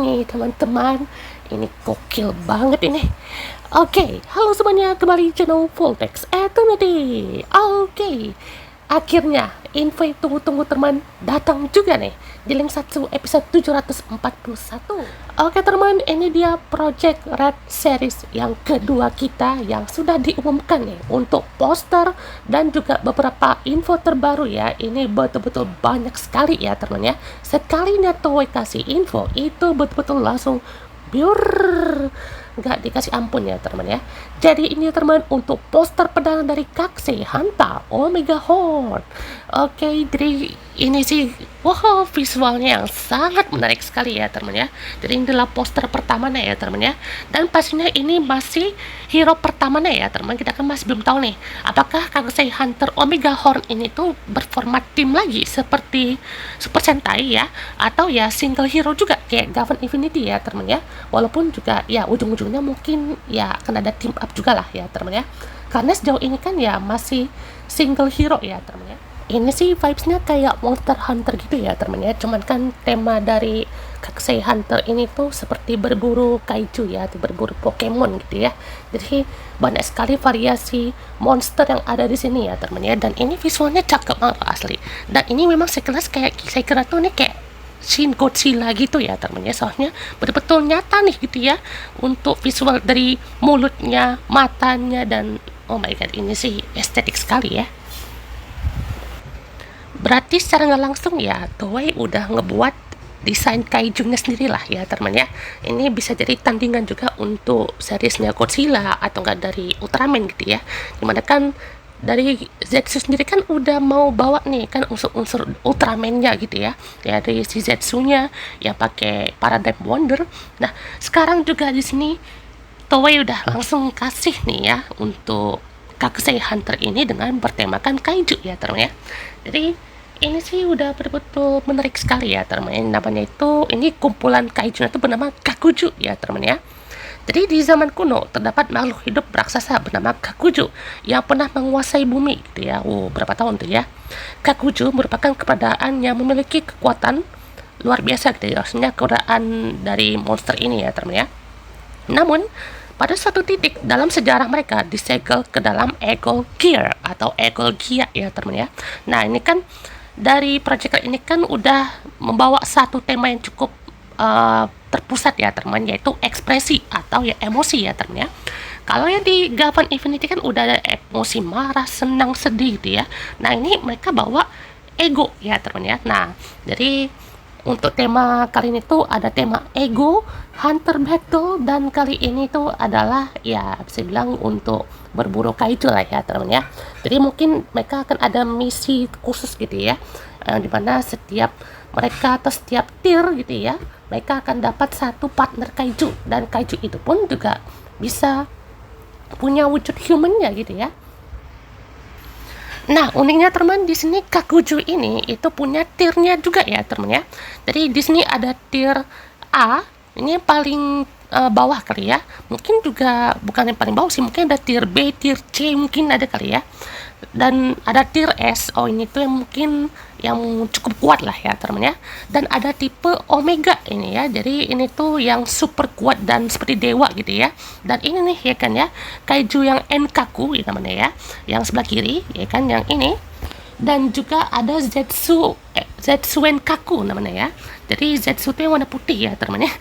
ini teman-teman. Ini gokil banget ini. Oke, halo semuanya, kembali channel Voltex Eternity. Oke, akhirnya info yang tunggu-tunggu teman datang juga nih di link 1 episode 741. Oke teman, ini dia Project Red series yang kedua kita yang sudah diumumkan nih untuk poster dan juga beberapa info terbaru ya. Ini betul-betul banyak sekali ya teman ya. Sekalinya Toei kasih info itu betul-betul langsung biur, nggak dikasih ampun ya teman ya. Jadi ini teman untuk poster pedang dari Kakusei Hunter Omega Horn. Oke, jadi ini sih wow, visualnya yang sangat menarik sekali ya teman ya. Jadi ini adalah poster pertamanya ya teman ya. Dan pastinya ini masih hero pertamanya ya teman. Kita kan masih belum tahu nih apakah Kakusei Hunter Omega Horn ini tuh berformat tim lagi seperti Super Sentai ya, atau ya single hero juga kayak Gavan Infinity ya teman ya. Walaupun juga ya ujung-ujungnya mungkin ya akan ada team up juga lah ya teman ya. Karena sejauh ini kan ya masih single hero ya teman ya. Ini sih vibesnya kayak Monster Hunter gitu ya teman ya. Cuman kan tema dari Kakusei Hunter ini tuh seperti berburu kaiju ya, atau berburu Pokemon gitu ya. Jadi banyak sekali variasi monster yang ada di sini ya teman ya. Dan ini visualnya cakep banget asli. Dan ini memang sekelas kayak saya kira tuh nih kayak Shin Godzilla gitu ya teman ya. Soalnya betul-betul nyata nih gitu ya untuk visual dari mulutnya, matanya, dan oh my god, ini sih estetik sekali ya. Berarti secara nggak langsung ya Toei udah ngebuat desain kaijunya sendiri lah ya teman ya. Ini bisa jadi tandingan juga untuk seriesnya Godzilla atau enggak dari Ultraman gitu ya. Dimana kan dari Zetsu sendiri kan udah mau bawa nih kan unsur-unsur Ultraman-nya gitu ya. Ya dari si Zetsu-nya yang pakai Paradigm Wonder. Nah, sekarang juga di sini Toei udah langsung kasih nih ya untuk Kakusei Hunter ini dengan bertemakan kaiju ya teman ya. Jadi ini sih udah betul-betul menarik sekali ya teman. Namanya itu ini kumpulan kaiju itu bernama Kakuju ya teman ya. Jadi di zaman kuno terdapat makhluk hidup raksasa bernama Kakuju yang pernah menguasai bumi gitu ya. Berapa tahun tuh ya. Kakuju merupakan keberadaan yang memiliki kekuatan luar biasa gitu ya. Maksudnya keberadaan dari monster ini ya teman ya. Namun pada suatu titik dalam sejarah mereka disegel ke dalam Eagle Gear atau Eagle Gear ya teman ya. Nah ini kan dari proyek ini kan udah membawa satu tema yang cukup terpusat ya teman, yaitu ekspresi atau ya emosi ya teman ya. Kalau yang di Gavan Infinity kan udah ada emosi marah, senang, sedih gitu ya. Nah ini mereka bawa ego ya teman ya. Nah jadi untuk tema kali ini tuh ada tema ego, hunter battle, dan kali ini tuh adalah ya bisa bilang untuk berburu kaiju lah ya teman ya. Jadi mungkin mereka akan ada misi khusus gitu ya, dimana setiap mereka atau setiap tier gitu ya, mereka akan dapat satu partner kaiju, dan kaiju itu pun juga bisa punya wujud humannya gitu ya. Nah, uniknya teman di sini Kakuju ini itu punya tiernya juga ya teman ya. Jadi di sini ada tier A, ini yang paling bawah kali ya. Mungkin juga bukan yang paling bawah sih, mungkin ada tier B, tier C mungkin ada kali ya. Dan ada tier S, ini tuh yang mungkin yang cukup kuat lah ya teman ya. Dan ada tipe Omega ini ya, jadi ini tuh yang super kuat dan seperti dewa gitu ya. Dan ini nih ya kan ya, kaiju yang Enkaku ya namanya ya, yang sebelah kiri ya kan, yang ini. Dan juga ada Zetsuen Kaku namanya ya. Jadi Zetsu itu yang warna putih ya teman ya.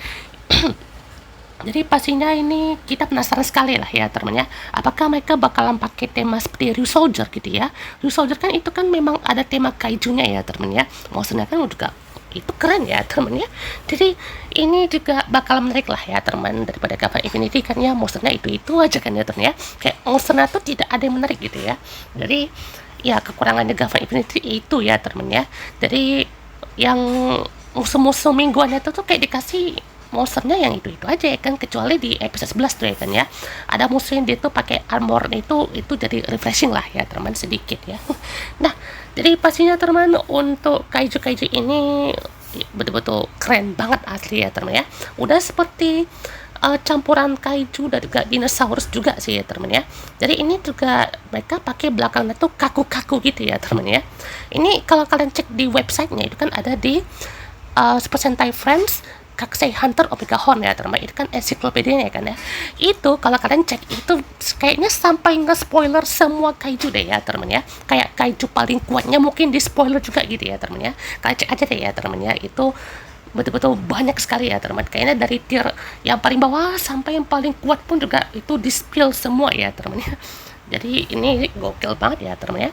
Jadi pastinya ini kita penasaran sekali lah ya teman ya. Apakah mereka bakalan pakai tema seperti Ryu Soldier gitu ya. Ryu Soldier kan itu kan memang ada tema kaijunya ya teman ya. Maksudnya kan juga itu keren ya teman ya. Jadi ini juga bakal menarik lah ya teman, daripada Gavan Infinity kan ya monsternya itu aja kan ya teman ya. Kayak monsternya tuh tidak ada yang menarik gitu ya. Jadi ya kekurangannya Gavan Infinity itu ya teman ya. Jadi yang musuh-musuh mingguannya itu tuh kayak dikasih monsternya yang itu aja ya kan, kecuali di episode 11 tuh ya kan ya, ada musuh yang dia tuh pakai armor itu jadi refreshing lah ya teman sedikit ya. Nah jadi pastinya teman untuk kaiju ini betul-betul keren banget asli ya teman ya. Udah seperti campuran kaiju dan juga dinosaurus juga sih ya teman ya. Jadi ini juga mereka pakai belakangnya tuh kaku-kaku gitu ya teman ya. Ini kalau kalian cek di websitenya itu kan ada di Super Sentai Friends Kakusei Hunter Omega Horn ya teman, itu kan ensiklopedianya ya kan ya. Itu kalau kalian cek itu kayaknya sampai nge-spoiler semua kaiju deh ya teman ya. Kayak kaiju paling kuatnya mungkin di spoiler juga gitu ya teman ya. Kalian cek aja deh ya teman ya, itu betul-betul banyak sekali ya teman. Kayaknya dari tier yang paling bawah sampai yang paling kuat pun juga itu di spill semua ya teman ya. Jadi ini gokil banget ya teman ya.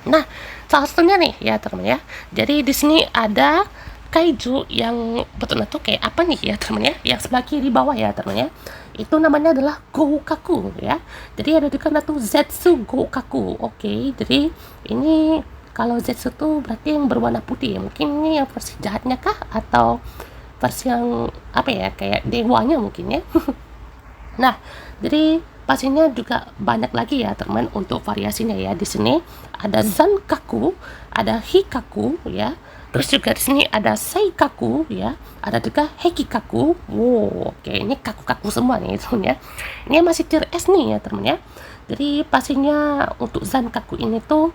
Nah, salah satunya nih ya teman ya. Jadi di sini ada kaiju yang betul-betul kayak apa nih ya teman ya, yang sebelah kiri bawah ya teman ya. Itu namanya adalah Goukaku ya. Jadi ada juga tuh Zetsu Goukaku. Oke, jadi ini kalau Zetsu tuh berarti yang berwarna putih ya. Mungkin ini yang versi jahatnya kah, atau versi yang apa ya, kayak dewanya mungkin ya. Nah, jadi pastinya juga banyak lagi ya teman untuk variasinya ya. Di sini ada Zankaku, ada Hikaku ya. Terus juga di sini ada Seikaku ya. Ada juga Hekikaku. Wow, oke, ini kaku-kaku semua nih teman ya. Ini masih tier S nih ya teman ya. Jadi pastinya untuk Zankaku ini tuh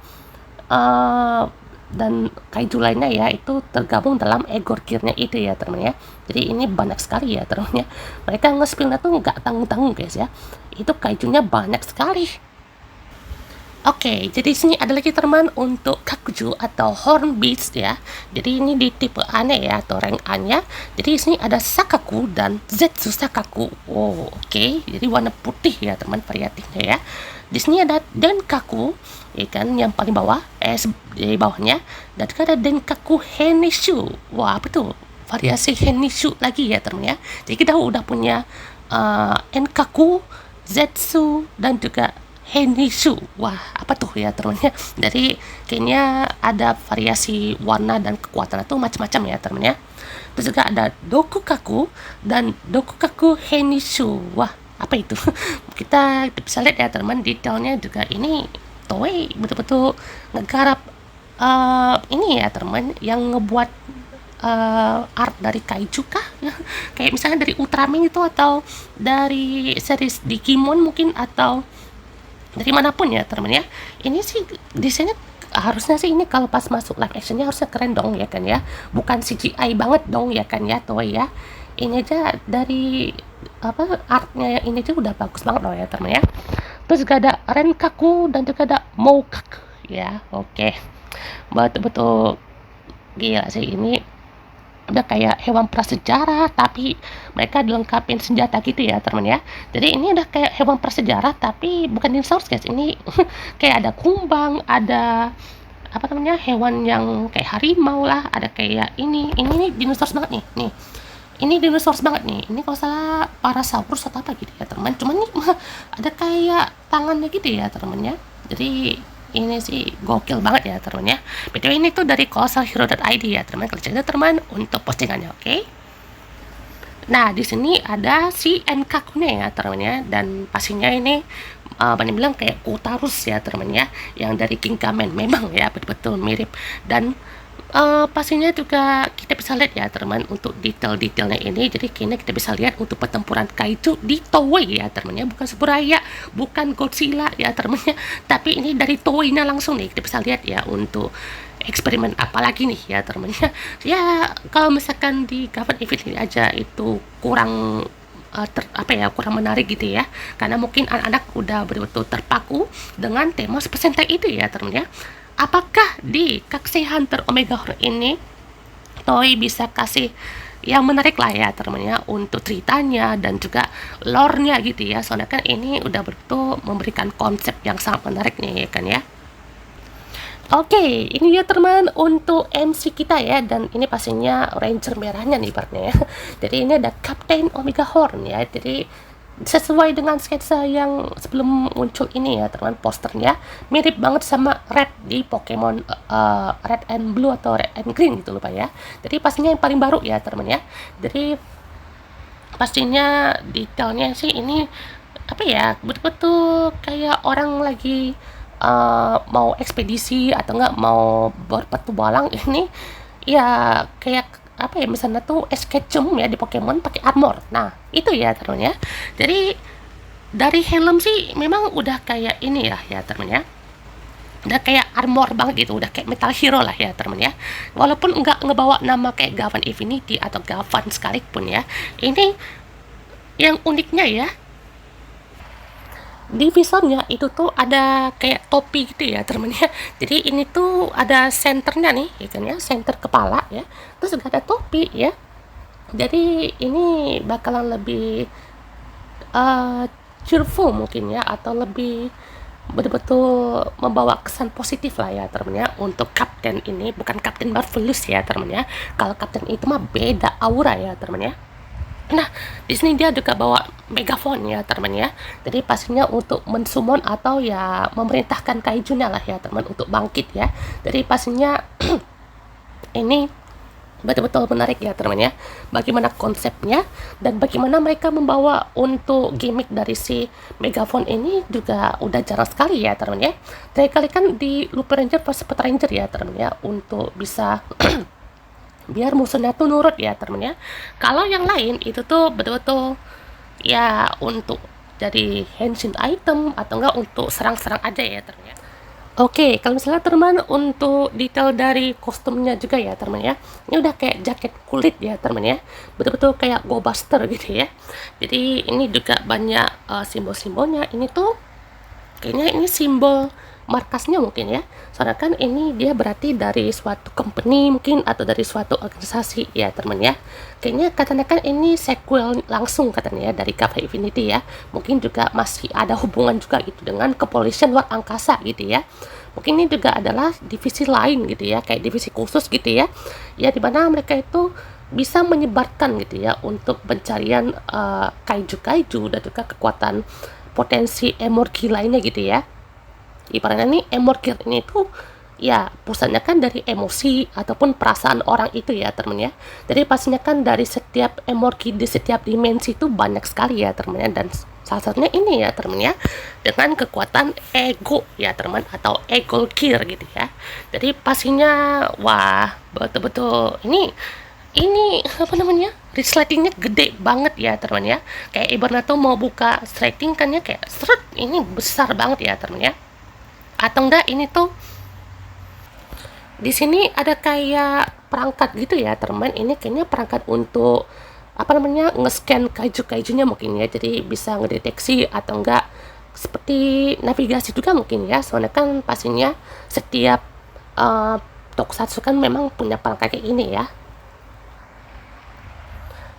dan kaiju lainnya ya itu tergabung dalam Egor Gear-nya itu ya teman ya. Jadi ini banyak sekali ya teman ya. Mereka nge-spillnya tuh nggak tanggung-tanggung guys ya. Itu kaijunya banyak sekali. Oke, jadi sini ada lagi teman untuk Kakuju atau Horn Beast ya. Jadi ini di tipe A-nya ya, atau rank A-nya. Jadi sini ada Sakaku dan Zetsu Sakaku. Oh, oke. Jadi warna putih ya teman variatifnya ya. Di sini ada Denkaku, ya kan, yang paling bawah, di bawahnya. Dan juga ada Denkaku Henishu. Wah, apa tuh? Variasi Henishu lagi ya teman ya. Jadi kita udah punya Enkaku, Zetsu, dan juga Henishu. Wah, apa tuh ya temennya? Jadi kayaknya ada variasi warna dan kekuatan itu macam-macam ya temennya. Terus juga ada Dokukaku dan Dokukaku Henishu. Wah, apa itu? Kita bisa lihat ya teman, detailnya juga ini Toei betul-betul ngegarap ini ya teman, yang ngebuat art dari kaiju kah? Kayak misalnya dari Ultraman itu, atau dari series Digimon mungkin, atau dari manapun ya teman ya. Ini sih desainnya harusnya sih, ini kalau pas masuk live actionnya harusnya keren dong ya kan ya, bukan CGI banget dong ya kan ya Toei ya. Ini aja dari apa artnya yang ini aja udah bagus banget loh ya teman ya. Terus juga ada Renkaku dan juga ada Moukaku ya. Oke, betul-betul gila sih, ini udah kayak hewan prasejarah tapi mereka dilengkapin senjata gitu ya teman ya. Jadi ini udah kayak hewan prasejarah tapi bukan dinosaurus guys, ini kayak ada kumbang, ada apa namanya, hewan yang kayak harimau lah, ada kayak ini nih dinosaurus banget nih ini dinosaurus banget nih, ini kalau salah Parasaurus atau apa gitu ya teman, cuman nih ada kayak tangannya gitu ya teman ya. Jadi ini sih gokil banget ya teman ya. BTW ini tuh dari colosalhero.id ya teman, klik aja teman untuk postingannya, oke? Nah, di sini ada si Enkaku-nya ya teman ya, dan pastinya ini banyak bilang kayak Kutarus ya teman ya, yang dari King Kamen. Memang ya betul-betul mirip, dan pastinya juga kita bisa lihat ya teman untuk detail-detailnya ini. Jadi kayaknya kita bisa lihat untuk pertempuran kaiju di Toei ya teman ya, bukan Saburaya, bukan Godzilla ya teman ya, tapi ini dari Toei-nya langsung nih. Kita bisa lihat ya untuk eksperimen apalagi nih ya teman ya. Ya kalau misalkan di Gavan Event ini aja itu kurang kurang menarik gitu ya, karena mungkin anak-anak udah betul-betul terpaku dengan tema Super Sentai itu ya teman ya. Apakah di Kakusei Hunter Omega Horn ini Toei bisa kasih yang menarik lah ya teman ya untuk ceritanya dan juga lore-nya gitu ya, soalnya kan ini udah betul memberikan konsep yang sangat menarik nih ya kan ya. Oke, ini ya teman untuk MC kita ya, dan ini pastinya Ranger merahnya nih partnya ya. Jadi ini ada Captain Omega Horn ya, jadi sesuai dengan sketsa yang sebelum muncul ini ya teman, posternya mirip banget sama Red di Pokemon Red and Blue atau Red and Green gitu lupa ya. Jadi pastinya yang paling baru ya teman ya. Jadi pastinya detailnya sih ini apa ya, betul-betul kayak orang lagi mau ekspedisi atau enggak mau berpetualang ini ya, kayak apa ya, misalnya tuh Ketchum ya di Pokemon pakai armor. Nah, itu ya teman ya. Jadi dari helm sih memang udah kayak ini ya teman ya. udah kayak armor banget gitu, udah kayak metal hero lah ya teman ya. Walaupun nggak ngebawa nama kayak Gavan Infinity atau Gavan sekalipun ya, ini yang uniknya ya, di visornya itu tuh ada kayak topi gitu ya teman ya. Jadi ini tuh ada senternya nih ya kan ya, senter kepala ya, terus juga ada topi ya. Jadi ini bakalan lebih uh, cheerful mungkin ya, atau lebih betul-betul membawa kesan positif lah ya teman ya untuk Kapten ini. Bukan Kapten Marvelous ya teman ya, kalau Kapten itu mah beda aura ya teman ya. Nah, di sini dia juga bawa megafon ya teman ya. Jadi pastinya untuk mensummon atau ya memerintahkan kaijunya lah ya teman untuk bangkit ya. Jadi pastinya ini betul-betul menarik ya teman ya, bagaimana konsepnya dan bagaimana mereka membawa untuk gimmick dari si megafon ini juga udah jarang sekali ya teman ya. Terakhir kali kan di Lupin Ranger vs Pet Ranger ya teman ya, untuk bisa biar musuhnya tuh nurut ya teman ya. Kalau yang lain itu tuh betul-betul ya untuk jadi henshin item atau enggak untuk serang-serang aja ya teman ya. Oke, kalau misalnya teman untuk detail dari kostumnya juga ya teman ya, ini udah kayak jaket kulit ya teman ya, betul-betul kayak Go Buster gitu ya. Jadi ini juga banyak simbol-simbolnya. Ini tuh kayaknya ini simbol markasnya mungkin ya, soalnya kan ini dia berarti dari suatu company mungkin atau dari suatu organisasi ya teman ya. Kayaknya katanya kan ini sequel langsung katanya ya dari Gavan Infinity ya, mungkin juga masih ada hubungan juga gitu dengan kepolisian luar angkasa gitu ya. Mungkin ini juga adalah divisi lain gitu ya, kayak divisi khusus gitu ya, ya dimana mereka itu bisa menyebarkan gitu ya untuk pencarian kaiju-kaiju dan juga kekuatan potensi emorgi lainnya gitu ya. Ibaratnya nih emorgi ini tuh ya pusatnya kan dari emosi ataupun perasaan orang itu ya teman ya. Jadi pastinya kan dari setiap emorgi di setiap dimensi itu banyak sekali ya teman ya, dan salah satunya ini ya teman ya, dengan kekuatan ego ya teman, atau ego gear gitu ya. Jadi pastinya wah betul-betul ini apa namanya, resletingnya gede banget ya teman ya. Kayak ibaratnya tuh mau buka sleting kan ya, kayak seret, ini besar banget ya teman ya. Atau enggak ini tuh di sini ada kayak perangkat gitu ya teman, ini kayaknya perangkat untuk apa namanya, nge-scan kaiju-kaijunya mungkin ya, jadi bisa ngedeteksi atau enggak seperti navigasi juga mungkin ya, soalnya kan pastinya setiap tokusatsu kan memang punya perangkat kayak ini ya.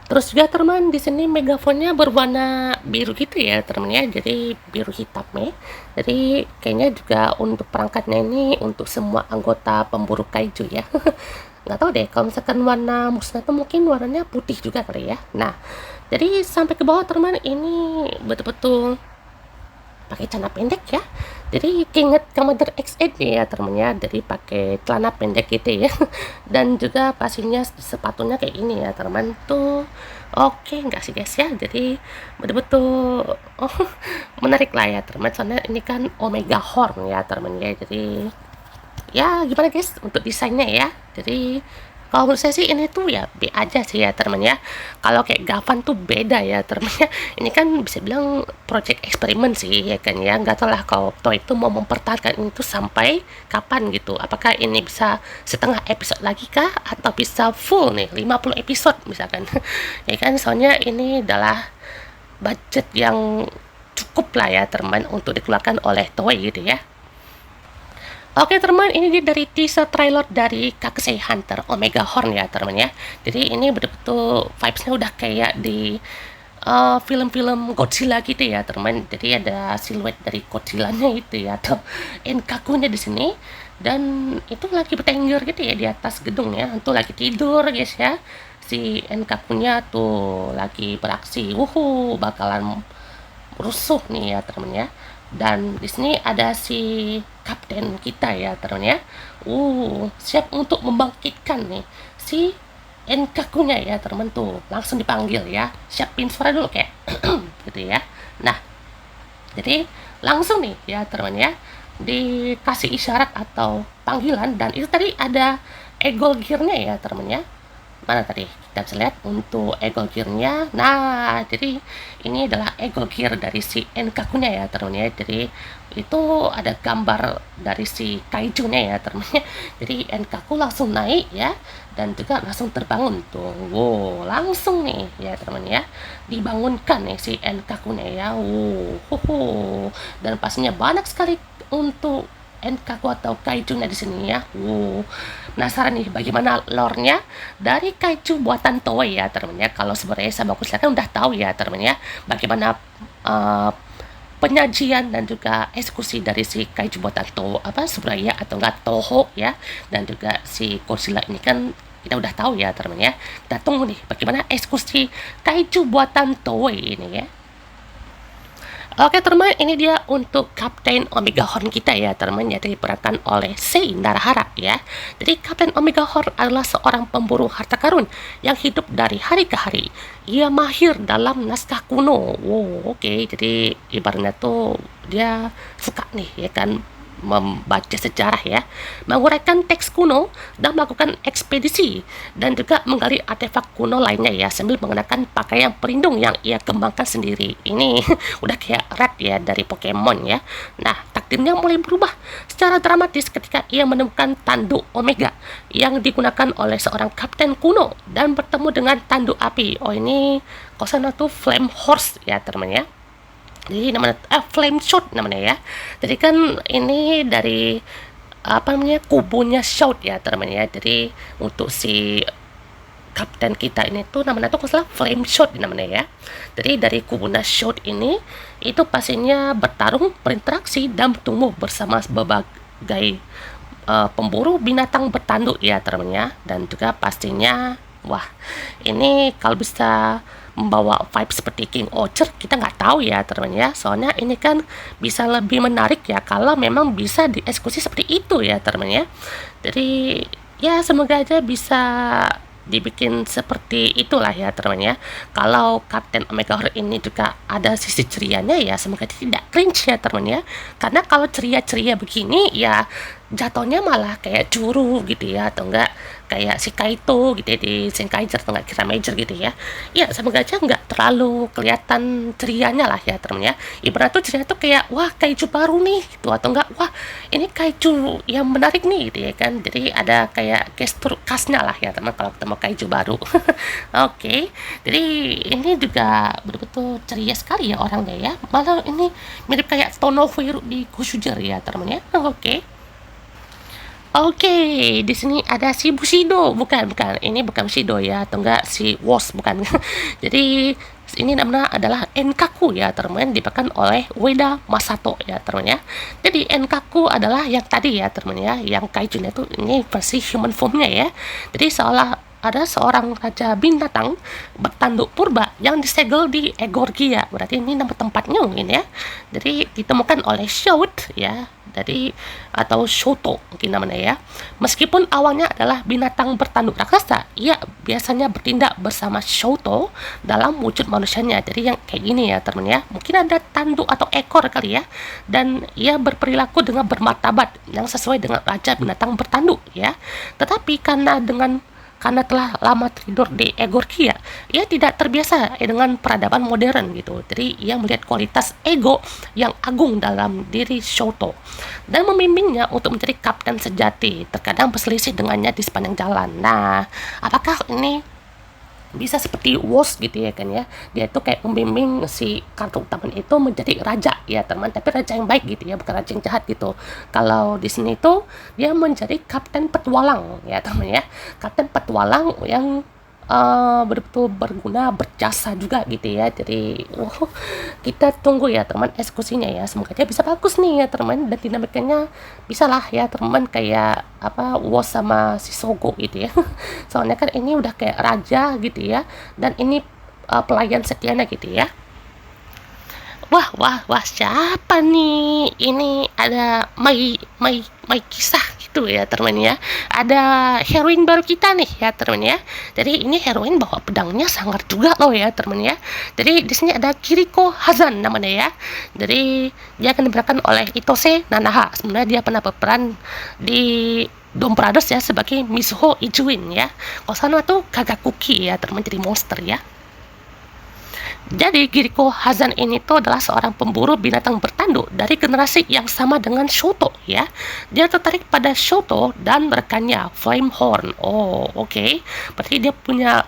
Terus juga teman di sini megafonnya berwarna biru gitu ya teman ya, jadi biru hitam ya. Jadi kayaknya juga untuk perangkatnya ini untuk semua anggota pemburu kaiju ya. Nggak tahu deh kalau misalkan warna musnah itu mungkin warnanya putih juga kali ya. Nah, jadi sampai ke bawah teman ini betul-betul pakai celana pendek ya. Jadi keinget Commander X8 ya temennya, jadi pakai celana pendek gitu ya. Dan juga pastinya sepatunya kayak ini ya teman tuh. Oke nggak sih guys ya, jadi betul-betul menarik lah ya teman, soalnya ini kan Omega Horn ya teman ya. Jadi ya gimana guys untuk desainnya ya. Jadi kalau menurut saya sih ini tuh ya B aja sih ya teman ya. Kalau kayak Gavan tuh beda ya teman ya. Ini kan bisa bilang project eksperimen sih ya kan ya. Nggak tahu lah kalau Toei itu mau mempertahankan itu sampai kapan gitu. Apakah ini bisa setengah episode lagi kah, atau bisa full nih 50 episode misalkan. Ya kan, soalnya ini adalah budget yang cukup lah ya teman untuk dikeluarkan oleh Toei gitu ya. Oke teman, ini dia dari teaser trailer dari Kakesei Hunter Omega Horn ya teman ya. Jadi ini betul-betul vibes-nya udah kayak di film-film Godzilla gitu ya teman. Jadi ada siluet dari Godzilla-nya itu ya, atau Enkakunya di sini. Dan itu lagi bertengger gitu ya di atas gedung ya. Itu lagi tidur guys ya. Si Enkakunya tuh lagi beraksi. Bakalan rusuh nih ya teman ya. Dan di sini ada si kapten kita ya teman ya. Siap untuk membangkitkan nih si Enkakunya ya teman tuh. Langsung dipanggil ya. Siapin suara dulu kayak gitu ya. Nah, jadi langsung nih ya teman ya, dikasih isyarat atau panggilan, dan itu tadi ada ego gearnya ya teman ya. mana tadi kita bisa lihat untuk ego gearnya. Nah, jadi ini adalah ego gear dari si Enkaku-nya ya teman-teman ya. Jadi itu ada gambar dari si Kaiju-nya ya teman-teman ya. Jadi Enkaku langsung naik ya, dan juga langsung terbangun tuh. Wow, langsung nih ya teman-teman ya, dibangunkan nih si Enkaku-nya ya. Dan pastinya banyak sekali untuk Enkaku atau Kaiju-nya di sini ya. Penasaran nih bagaimana lore-nya dari Kaiju buatan Toei ya teman-teman ya. Kalau sebenarnya sama aku silakan udah tahu ya teman-teman ya, bagaimana uh, penyajian dan juga eksekusi dari si Kaiju buatan Suraya atau enggak Toho ya, dan juga si Godzilla ini kan kita udah tahu ya teman-teman ya. Kita tunggu nih bagaimana eksekusi Kaiju buatan Toei ini ya. Oke teman, ini dia untuk Kapten Omega Horn kita ya teman, yang diperankan oleh Sei Narahara ya. Jadi Kapten Omega Horn adalah seorang pemburu harta karun yang hidup dari hari ke hari. Ia mahir dalam naskah kuno. Oke. Jadi ibaratnya tuh dia suka nih ya kan membaca sejarah ya, menguraikan teks kuno dan melakukan ekspedisi, dan juga menggali artefak kuno lainnya ya, sambil mengenakan pakaian pelindung yang ia kembangkan sendiri. Ini udah kayak Red ya dari Pokemon ya. Nah, takdirnya mulai berubah secara dramatis ketika ia menemukan tanduk Omega yang digunakan oleh seorang kapten kuno dan bertemu dengan tanduk api. Ini kosana tuh Flame Horse ya teman ya. Jadi namanya Flame Shot namanya ya. Jadi kan ini dari apa namanya kubunya Shout ya teman ya. Jadi untuk si kapten kita ini tuh namanya tuh kalau Flame Shot namanya ya. Jadi dari kubunya Shout ini itu pastinya bertarung, berinteraksi dan bertumbuh bersama berbagai pemburu binatang bertanduk ya teman ya. Dan juga pastinya wah, ini kalau bisa membawa vibe seperti King Archer kita nggak tahu ya teman ya. Soalnya ini kan bisa lebih menarik ya kalau memang bisa dieksekusi seperti itu ya teman ya. Jadi ya semoga aja bisa dibikin seperti itulah ya teman ya. Kalau Kapten Omega Horn ini juga ada sisi cerianya ya, semoga tidak cringe ya teman ya. Karena kalau ceria-ceria begini ya jatuhnya malah kayak curu gitu ya, atau enggak kayak si Kaito gitu ya di Senkaiger atau enggak Kira Major gitu ya. Ya semoga aja enggak terlalu kelihatan cerianya lah ya teman ya. Ibarat tuh ceria tuh kayak wah kaiju baru nih gitu, atau enggak wah ini kaiju yang menarik nih gitu ya kan. Jadi ada kayak gestur khasnya lah ya teman kalau ketemu kaiju baru. Oke. Jadi ini juga betul-betul ceria sekali ya orangnya ya. Malah ini mirip kayak Tonohiro di Kusujer ya teman ya. Oke, di sini ada si Bushido, bukan, ini bukan Bushido ya, atau enggak si Woz, bukan. Jadi ini namanya adalah Enkaku ya teman, dipegang oleh Ueda Masato ya teman ya. Jadi Enkaku adalah yang tadi ya teman ya, yang kaijunya itu ini versi human formnya ya. Jadi seolah ada seorang raja binatang bertanduk purba yang disegel di Egorgia. Berarti ini nama tempatnya mungkin ya. Jadi ditemukan oleh Shout ya, jadi atau Shoto mungkin namanya ya. Meskipun awalnya adalah binatang bertanduk raksasa, ia biasanya bertindak bersama Shoto dalam wujud manusianya. Jadi yang kayak gini ya teman ya, mungkin ada tanduk atau ekor kali ya, dan ia berperilaku dengan bermartabat yang sesuai dengan raja binatang bertanduk ya. Tetapi karena telah lama tidur di Egorgia, ia tidak terbiasa dengan peradaban modern gitu. Jadi ia melihat kualitas ego yang agung dalam diri Shoto dan membimbingnya untuk menjadi kapten sejati. Terkadang berselisih dengannya di sepanjang jalan. Nah, apakah ini bisa seperti Woz gitu ya kan ya, dia itu kayak membimbing si kartu utama itu menjadi raja ya teman, tapi raja yang baik gitu ya, bukan raja yang jahat gitu. Kalau di sini tuh dia menjadi kapten petualang ya teman ya, kapten petualang yang betul-betul berguna, berjasa juga gitu ya. Jadi kita tunggu ya teman eksekusinya ya, semoga aja bisa bagus nih ya teman, dan dinamikanya bisa lah ya teman kayak apa Woz sama si Sogo gitu ya. Soalnya kan ini udah kayak raja gitu ya, dan ini pelayan setianya gitu ya. Wah, siapa nih? Ini ada Mai kisah gitu ya teman ya. Ada heroin baru kita nih ya teman ya. Jadi ini heroin bawa pedangnya sangar juga loh ya teman ya. Jadi di sini ada Kiriko Hazan namanya ya. Jadi dia akan diperankan oleh Itose Nanaha. Sebenarnya dia pernah berperan di Dom Brothers ya sebagai Mizuho Ijuin ya. Kalau sana tuh Kagakuki ya, teman, jadi monster ya. Jadi Giriko Hazan ini tuh adalah seorang pemburu binatang bertanduk dari generasi yang sama dengan Shoto ya. Dia tertarik pada Shoto dan rekannya Flamehorn. Oh, oke. Berarti dia punya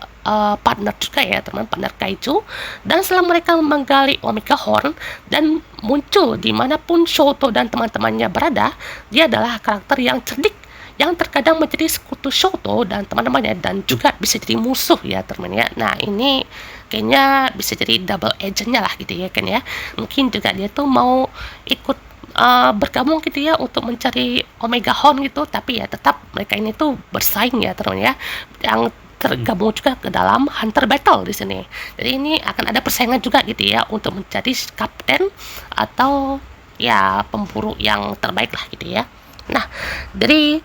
partner juga ya, teman, partner kaiju. Dan setelah mereka menggali Omega Horn dan muncul dimanapun Shoto dan teman-temannya berada, dia adalah karakter yang cerdik yang terkadang menjadi sekutu Shoto dan teman-temannya, dan juga bisa jadi musuh ya, teman ya. Nah, ini kayaknya bisa jadi double agentnya lah gitu ya kan ya. Mungkin juga dia tuh mau ikut bergabung gitu ya untuk mencari Omega Horn gitu, tapi ya tetap mereka ini tuh bersaing ya, teman ya, yang tergabung juga ke dalam Hunter Battle di sini. Jadi ini akan ada persaingan juga gitu ya untuk menjadi kapten atau ya pemburu yang terbaik lah gitu ya. Nah, dari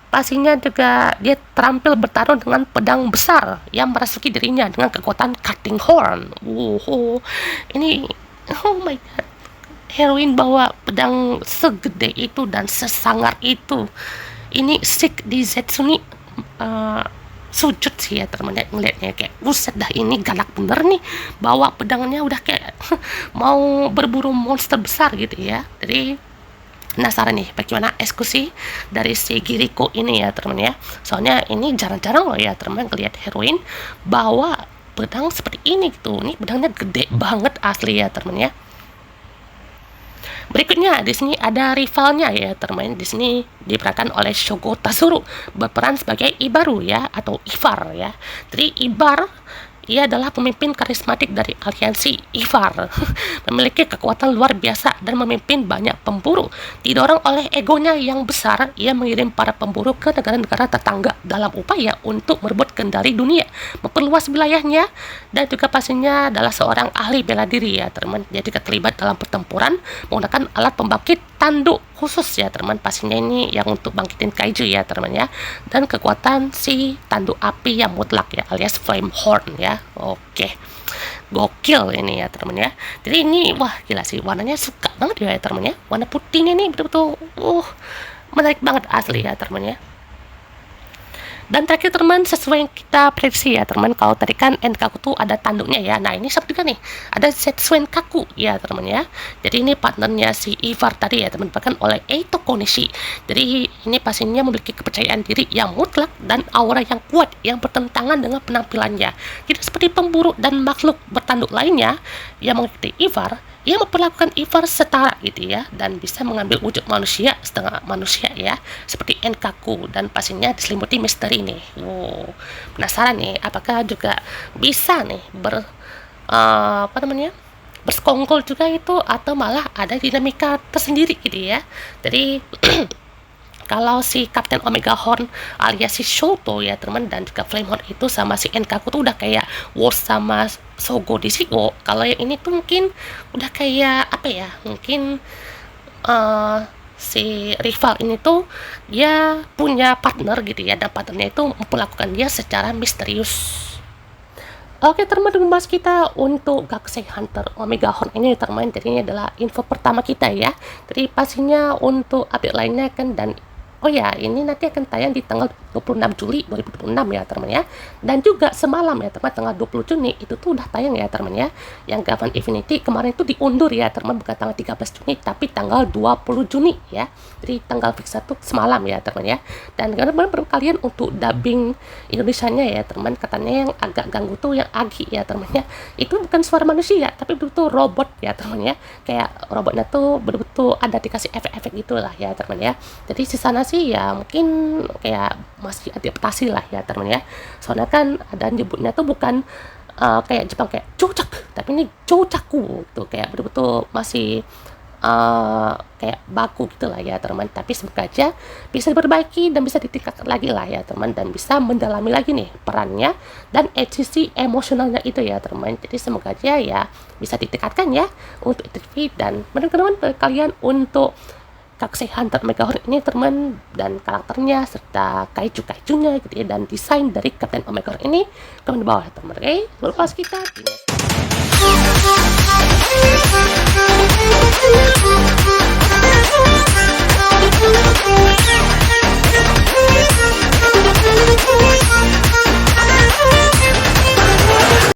pastinya juga dia terampil bertarung dengan pedang besar yang merasuki dirinya dengan kekuatan Cutting Horn. Ini, oh my god, heroin bawa pedang segede itu dan sesangar itu. Ini Sick di Zetsuni sujud sih ya, teman ya, ngeliatnya kayak buset dah, ini galak bener nih, bawa pedangnya udah kayak mau berburu monster besar gitu ya. Jadi penasaran nih bagaimana eksekusi dari si Giriko ini ya, teman ya. Soalnya ini jarang-jarang loh ya, teman, ngeliat heroin bawa pedang seperti ini gitu. Ini pedangnya gede banget asli ya, teman ya. Berikutnya di sini ada rivalnya ya, teman. Di sini diperankan oleh Shogo Tazuru, berperan sebagai Ibaru ya, atau Ivar ya. Jadi Ibar, ia adalah pemimpin karismatik dari aliansi Ivar. Memiliki kekuatan luar biasa dan memimpin banyak pemburu. Didorong oleh egonya yang besar, ia mengirim para pemburu ke negara-negara tetangga dalam upaya untuk merebut kendali dunia, memperluas wilayahnya, dan juga pastinya adalah seorang ahli bela diri ya, teman. Jadi terlibat dalam pertempuran menggunakan alat pembangkit tanduk khusus ya, teman. Pastinya ini yang untuk bangkitin kaiju ya, teman ya. Dan kekuatan si tanduk api yang mutlak ya, alias Flamehorn ya. Oke, gokil ini ya, teman ya. Jadi ini wah gila sih, warnanya suka banget ya, teman ya. Warna putihnya ini betul-betul menarik banget asli ya, teman ya. Dan terakhir, teman, sesuai yang kita prediksi ya, teman, kalau tadi kan Enkaku tuh ada tanduknya ya. Nah, ini sama juga nih, ada Setsuen Kaku ya, teman ya. Jadi ini partnernya si Ivar tadi ya, teman, bahkan oleh Eito Konishi. Jadi ini pastinya memiliki kepercayaan diri yang mutlak dan aura yang kuat yang bertentangan dengan penampilannya. Jadi seperti pemburu dan makhluk bertanduk lainnya yang mengikuti Ivar, ia memperlakukan Ivar setara gitu ya, dan bisa mengambil wujud manusia setengah manusia ya, seperti Enkaku, dan pastinya diselimuti misteri nih. Penasaran nih, apakah juga bisa nih bersekongkol juga itu, atau malah ada dinamika tersendiri gitu ya. Jadi kalau si Kapten Omega Horn alias si Shoto ya, teman, dan juga Flamehorn itu sama si Enkaku tuh udah kayak War sama Sogo di Shiko. Kalau yang ini tuh mungkin udah kayak apa ya, mungkin si rival ini tuh dia punya partner gitu ya, dan partnernya itu memperlakukan dia secara misterius. Oke, teman, bahas kita untuk Gakusei Hunter Omega Horn ini, teman. Jadi ini adalah info pertama kita ya. Jadi pastinya untuk update lainnya kan, dan oh ya, ini nanti akan tayang di tanggal 26 Juli 2026 ya, teman ya. Dan juga semalam ya, teman, tanggal 20 Juni itu tuh udah tayang ya, teman ya. Yang Gavan Infinity kemarin itu diundur ya, teman, bukan tanggal 13 Juni tapi tanggal 20 Juni ya. Jadi tanggal fix itu semalam ya, teman ya. Dan teman kalian untuk dubbing Indonesianya ya, teman, katanya yang agak ganggu tuh yang Agi ya, teman ya. Itu bukan suara manusia tapi betul robot ya, teman ya. Kayak robotnya tuh betul-betul ada dikasih efek-efek gitulah ya, teman ya. Jadi di sana sih ya mungkin kayak masih adaptasi lah ya, teman ya. Soalnya kan ada nyebutnya tuh bukan kayak Jepang kayak cocak, tapi ini cocaku tuh kayak betul-betul masih kayak baku gitu lah ya, teman. Tapi semoga aja bisa diperbaiki dan bisa ditingkatkan lagi lah ya, teman, dan bisa mendalami lagi nih perannya dan sisi emosionalnya itu ya, teman. Jadi semoga aja ya bisa ditingkatkan ya untuk TV, dan teman-teman kalian untuk Gakusei Hunter Omega Horn ini, teman, dan karakternya serta kaiju-kaijunya gitu ya, dan desain dari Kapten Omega Horn ini komen di bawah, teman. Oke, lepas kita ini.